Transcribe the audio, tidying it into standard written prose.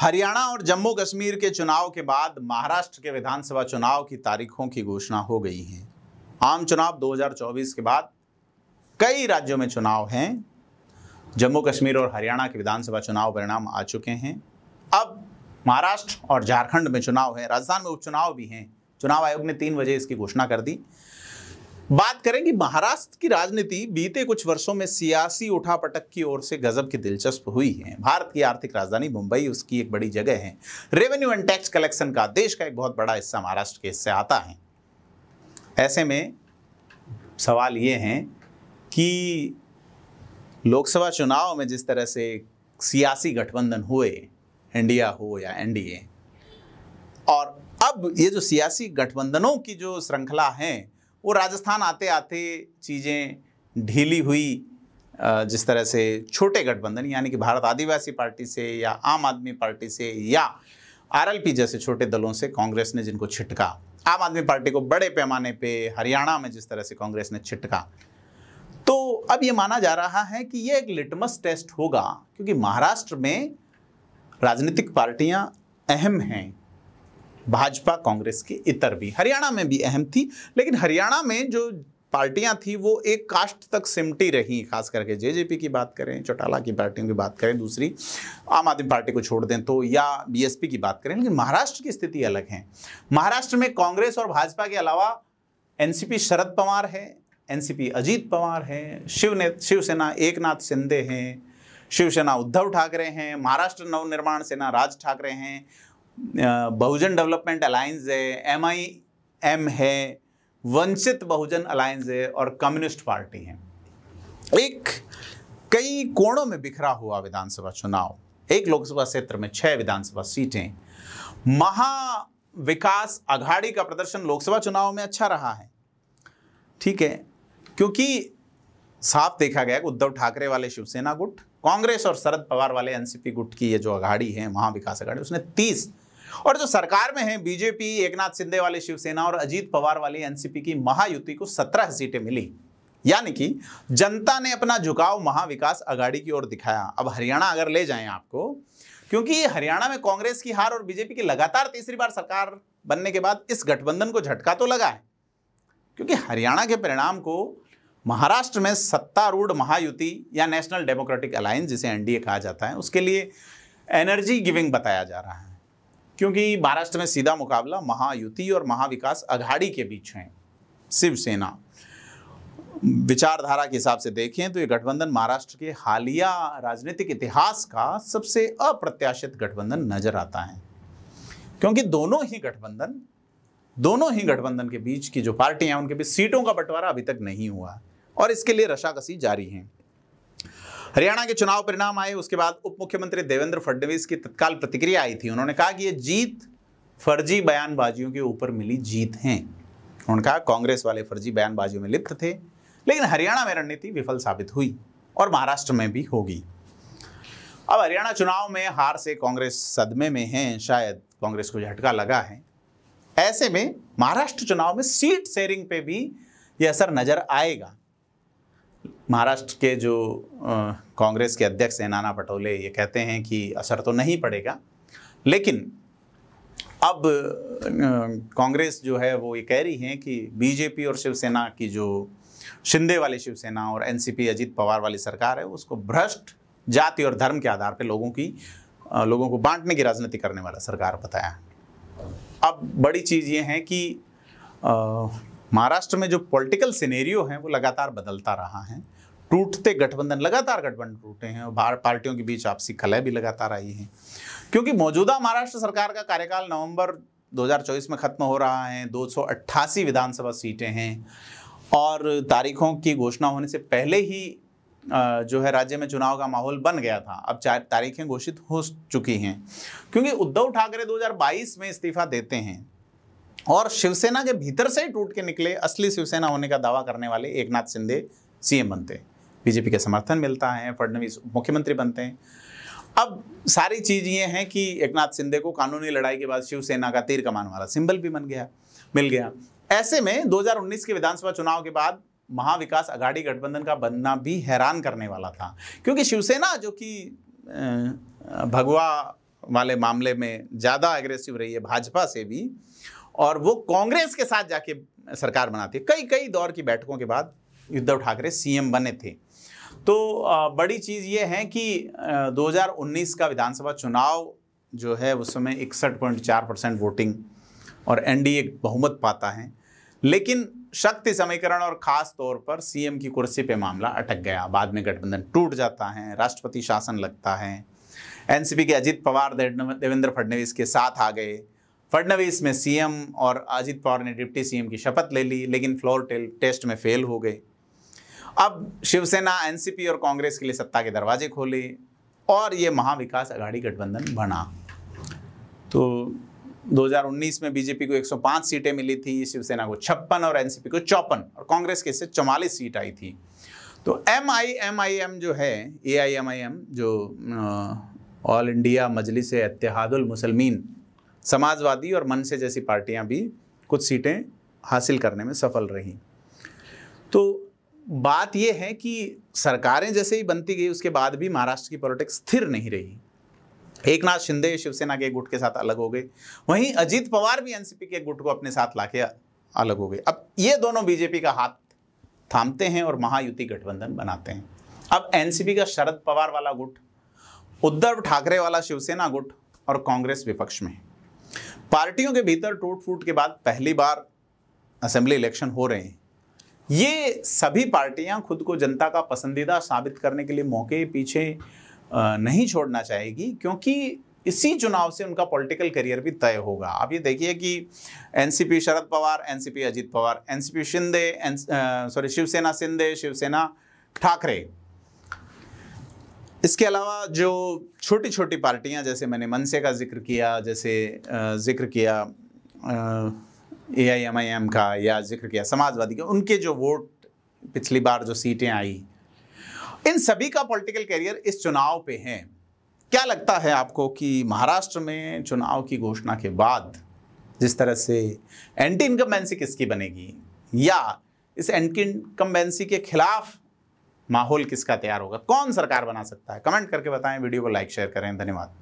हरियाणा और जम्मू कश्मीर के चुनाव के बाद महाराष्ट्र के विधानसभा चुनाव की तारीखों की घोषणा हो गई है। आम चुनाव 2024 के बाद कई राज्यों में चुनाव हैं। जम्मू कश्मीर और हरियाणा के विधानसभा चुनाव परिणाम आ चुके हैं। अब महाराष्ट्र और झारखंड में चुनाव है। राजस्थान में उपचुनाव भी हैं। चुनाव आयोग ने 3 बजे इसकी घोषणा कर दी। बात करें कि महाराष्ट्र की राजनीति बीते कुछ वर्षों में सियासी उठापटक की ओर से गजब की दिलचस्प हुई है। भारत की आर्थिक राजधानी मुंबई उसकी एक बड़ी जगह है। रेवेन्यू एंड टैक्स कलेक्शन का देश का एक बहुत बड़ा हिस्सा महाराष्ट्र के हिस्से आता है। ऐसे में सवाल ये है कि लोकसभा चुनाव में जिस तरह से सियासी गठबंधन हुए, इंडिया हो या एनडीए, और अब ये जो सियासी गठबंधनों की जो श्रृंखला है वो राजस्थान आते आते चीज़ें ढीली हुई। जिस तरह से छोटे गठबंधन यानी कि भारत आदिवासी पार्टी से या आम आदमी पार्टी से या आरएलपी जैसे छोटे दलों से कांग्रेस ने जिनको छिटका, आम आदमी पार्टी को बड़े पैमाने पे हरियाणा में जिस तरह से कांग्रेस ने छिटका, तो अब ये माना जा रहा है कि ये एक लिटमस टेस्ट होगा, क्योंकि महाराष्ट्र में राजनीतिक पार्टियां अहम हैं। भाजपा, कांग्रेस के इतर भी, हरियाणा में भी अहम थी, लेकिन हरियाणा में जो पार्टियां थी वो एक कास्ट तक सिमटी रही। खास करके जेजेपी की बात करें, चौटाला की पार्टियों की बात करें, दूसरी आम आदमी पार्टी को छोड़ दें तो, या बीएसपी की बात करें, लेकिन महाराष्ट्र की स्थिति अलग है। महाराष्ट्र में कांग्रेस और भाजपा के अलावा एनसीपी शरद पवार है, एनसीपी अजीत पवार है, शिवसेना एकनाथ शिंदे हैं, शिवसेना उद्धव ठाकरे हैं, महाराष्ट्र नवनिर्माण सेना राज ठाकरे हैं, बहुजन डेवलपमेंट अलायंस है, एमआईएम है, वंचित बहुजन अलायंस है और कम्युनिस्ट पार्टी है। एक कई कोणों में बिखरा हुआ विधानसभा चुनाव। एक लोकसभा क्षेत्र में 6 विधानसभा सीटें। महाविकास अघाड़ी का प्रदर्शन लोकसभा चुनाव में अच्छा रहा है, ठीक है, क्योंकि साफ देखा गया कि उद्धव ठाकरे वाले शिवसेना गुट, कांग्रेस और शरद पवार वाले एनसीपी गुट की ये जो अघाड़ी है, महाविकास अघाड़ी, उसने 30, और जो सरकार में है बीजेपी, एकनाथ शिंदे वाले शिवसेना और अजीत पवार वाली एनसीपी की महायुति को 17 सीटें मिली। यानी कि जनता ने अपना झुकाव महाविकास अघाड़ी की ओर दिखाया। अब हरियाणा अगर ले जाएं आपको, क्योंकि हरियाणा में कांग्रेस की हार और बीजेपी की लगातार तीसरी बार सरकार बनने के बाद इस गठबंधन को झटका तो लगा है, क्योंकि हरियाणा के परिणाम को महाराष्ट्र में सत्तारूढ़ महायुति या नेशनल डेमोक्रेटिक अलायंस, जिसे एनडीए कहा जाता है, उसके लिए एनर्जी गिविंग बताया जा रहा है, क्योंकि महाराष्ट्र में सीधा मुकाबला महायुति और महाविकास अघाड़ी के बीच है। शिवसेना विचारधारा के हिसाब से देखें तो ये गठबंधन महाराष्ट्र के हालिया राजनीतिक इतिहास का सबसे अप्रत्याशित गठबंधन नजर आता है, क्योंकि दोनों ही गठबंधन के बीच की जो पार्टियां हैं उनके बीच सीटों का बंटवारा अभी तक नहीं हुआ और इसके लिए रशाकसी जारी है। हरियाणा के चुनाव परिणाम आए, उसके बाद उप मुख्यमंत्री देवेंद्र फडणवीस की तत्काल प्रतिक्रिया आई थी। उन्होंने कहा कि ये जीत फर्जी बयानबाजियों के ऊपर मिली जीत है। उन्होंने कहा कांग्रेस वाले फर्जी बयानबाजियों में लिप्त थे, लेकिन हरियाणा में रणनीति विफल साबित हुई और महाराष्ट्र में भी होगी। अब हरियाणा चुनाव में हार से कांग्रेस सदमे में है, शायद कांग्रेस को झटका लगा है। ऐसे में महाराष्ट्र चुनाव में सीट शेयरिंग पे भी यह असर नजर आएगा। महाराष्ट्र के जो कांग्रेस के अध्यक्ष हैं नाना पटोले, ये कहते हैं कि असर तो नहीं पड़ेगा, लेकिन अब कांग्रेस जो है वो ये कह रही है कि बीजेपी और शिवसेना की जो शिंदे वाली शिवसेना और एनसीपी अजीत पवार वाली सरकार है, उसको भ्रष्ट जाति और धर्म के आधार पर लोगों को बांटने की राजनीति करने वाला सरकार बताया। अब बड़ी चीज़ ये है कि महाराष्ट्र में जो पॉलिटिकल सिनेरियो है वो लगातार बदलता रहा है। लगातार गठबंधन टूटे हैं और पार्टियों के बीच आपसी कलह भी लगातार आई है, क्योंकि मौजूदा महाराष्ट्र सरकार का कार्यकाल नवंबर 2024 में खत्म हो रहा है। 288 विधानसभा सीटें हैं और तारीखों की घोषणा होने से पहले ही जो है राज्य में चुनाव का माहौल बन गया था। अब 4 तारीखें घोषित हो चुकी हैं, क्योंकि उद्धव ठाकरे 2022 में इस्तीफा देते हैं और शिवसेना के भीतर से ही टूट के निकले असली शिवसेना होने का दावा करने वाले एकनाथ शिंदे सीएम बनते हैं। बीजेपी का समर्थन मिलता है, फडणवीस मुख्यमंत्री बनते हैं। अब सारी चीज़ ये है कि एकनाथ शिंदे को कानूनी लड़ाई के बाद शिवसेना का तीर कमान वाला सिंबल भी मिल गया। ऐसे में 2019 के विधानसभा चुनाव के बाद महाविकास अघाड़ी गठबंधन का बनना भी हैरान करने वाला था, क्योंकि शिवसेना जो कि भगवा वाले मामले में ज़्यादा एग्रेसिव रही है भाजपा से भी, और वो कांग्रेस के साथ जाके सरकार बनाती है। कई कई दौर की बैठकों के बाद उद्धव ठाकरे सीएम बने थे। तो बड़ी चीज़ ये है कि 2019 का विधानसभा चुनाव जो है उस समय 61.4% वोटिंग और एनडीए बहुमत पाता है, लेकिन शक्ति समीकरण और खास तौर पर सीएम की कुर्सी पे मामला अटक गया। बाद में गठबंधन टूट जाता है, राष्ट्रपति शासन लगता है, एनसीपी के अजित पवार देवेंद्र फडणवीस के साथ आ गए। फडणवीस में सीएम और अजित पवार ने डिप्टी सीएम की शपथ ले ली, लेकिन फ्लोर टेस्ट में फेल हो गए। अब शिवसेना, एनसीपी और कांग्रेस के लिए सत्ता के दरवाजे खोले और ये महाविकास अघाड़ी गठबंधन बना। तो 2019 में बीजेपी को 105 सीटें मिली थी, शिवसेना को 56 और एनसीपी को 54 और कांग्रेस के इससे 44 सीट आई थी। तो एमआईएम जो है, एआईएमआईएम जो ऑल इंडिया मजलिस इत्तेहादुल मुसलमीन, समाजवादी और मनसे जैसी पार्टियां भी कुछ सीटें हासिल करने में सफल रहीं। तो बात यह है कि सरकारें जैसे ही बनती गई उसके बाद भी महाराष्ट्र की पॉलिटिक्स स्थिर नहीं रही। एकनाथ शिंदे शिवसेना के एक गुट के साथ अलग हो गए, वहीं अजित पवार भी एनसीपी के एक गुट को अपने साथ लाके अलग हो गए। अब ये दोनों बीजेपी का हाथ थामते हैं और महायुति गठबंधन बनाते हैं। अब एनसीपी का शरद पवार वाला गुट, उद्धव ठाकरे वाला शिवसेना गुट और कांग्रेस विपक्ष में। पार्टियों के भीतर टूट फूट के बाद पहली बार असेंबली इलेक्शन हो रहे हैं। ये सभी पार्टियां खुद को जनता का पसंदीदा साबित करने के लिए मौके पीछे नहीं छोड़ना चाहेगी, क्योंकि इसी चुनाव से उनका पॉलिटिकल करियर भी तय होगा। आप ये देखिए कि NCP Sharad Pawar, NCP Ajit Pawar, NCP Shiv Sena Shinde, Shiv Sena Thackeray. इसके अलावा जो छोटी छोटी पार्टियां, जैसे मैंने मनसे का जिक्र किया, जैसे जिक्र किया एआईएमआईएम का, या जिक्र किया समाजवादी का, उनके जो वोट पिछली बार जो सीटें आई, इन सभी का पॉलिटिकल करियर इस चुनाव पे है। क्या लगता है आपको कि महाराष्ट्र में चुनाव की घोषणा के बाद जिस तरह से एंटी इनकम्बेंसी किसकी बनेगी, या इस एंटी इनकम्बेंसी के खिलाफ माहौल किसका तैयार होगा, कौन सरकार बना सकता है? कमेंट करके बताएं, वीडियो को लाइक शेयर करें। धन्यवाद।